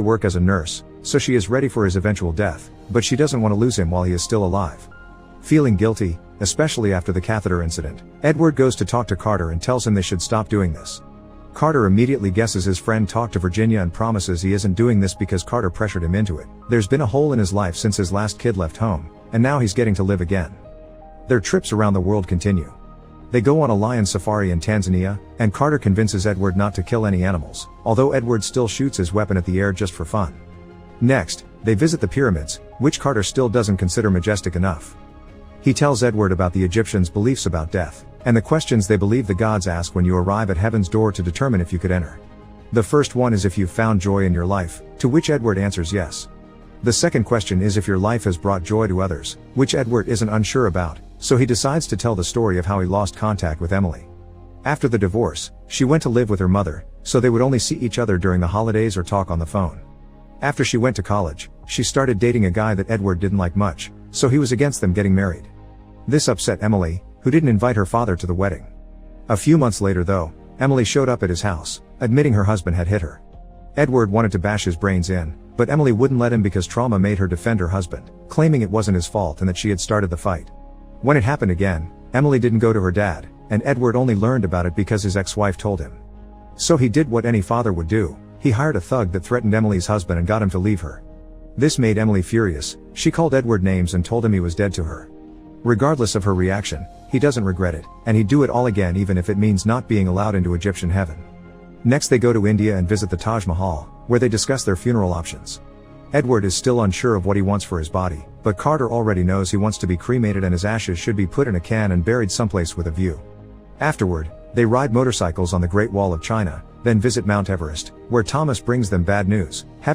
work as a nurse, so she is ready for his eventual death, but she doesn't want to lose him while he is still alive. Feeling guilty, especially after the catheter incident, Edward goes to talk to Carter and tells him they should stop doing this. Carter immediately guesses his friend talked to Virginia and promises he isn't doing this because Carter pressured him into it. There's been a hole in his life since his last kid left home, and now he's getting to live again. Their trips around the world continue. They go on a lion safari in Tanzania, and Carter convinces Edward not to kill any animals, although Edward still shoots his weapon at the air just for fun. Next, they visit the pyramids, which Carter still doesn't consider majestic enough. He tells Edward about the Egyptians' beliefs about death, and the questions they believe the gods ask when you arrive at heaven's door to determine if you could enter. The first one is if you've found joy in your life, to which Edward answers yes. The second question is if your life has brought joy to others, which Edward isn't unsure about, so he decides to tell the story of how he lost contact with Emily. After the divorce, she went to live with her mother, so they would only see each other during the holidays or talk on the phone. After she went to college, she started dating a guy that Edward didn't like much, so he was against them getting married. This upset Emily, who didn't invite her father to the wedding. A few months later though, Emily showed up at his house, admitting her husband had hit her. Edward wanted to bash his brains in, but Emily wouldn't let him because trauma made her defend her husband, claiming it wasn't his fault and that she had started the fight. When it happened again, Emily didn't go to her dad, and Edward only learned about it because his ex-wife told him. So he did what any father would do, he hired a thug that threatened Emily's husband and got him to leave her. This made Emily furious, she called Edward names and told him he was dead to her. Regardless of her reaction, he doesn't regret it, and he'd do it all again even if it means not being allowed into Egyptian heaven. Next they go to India and visit the Taj Mahal, where they discuss their funeral options. Edward is still unsure of what he wants for his body, but Carter already knows he wants to be cremated and his ashes should be put in a can and buried someplace with a view. Afterward, they ride motorcycles on the Great Wall of China, then visit Mount Everest, where Thomas brings them bad news, having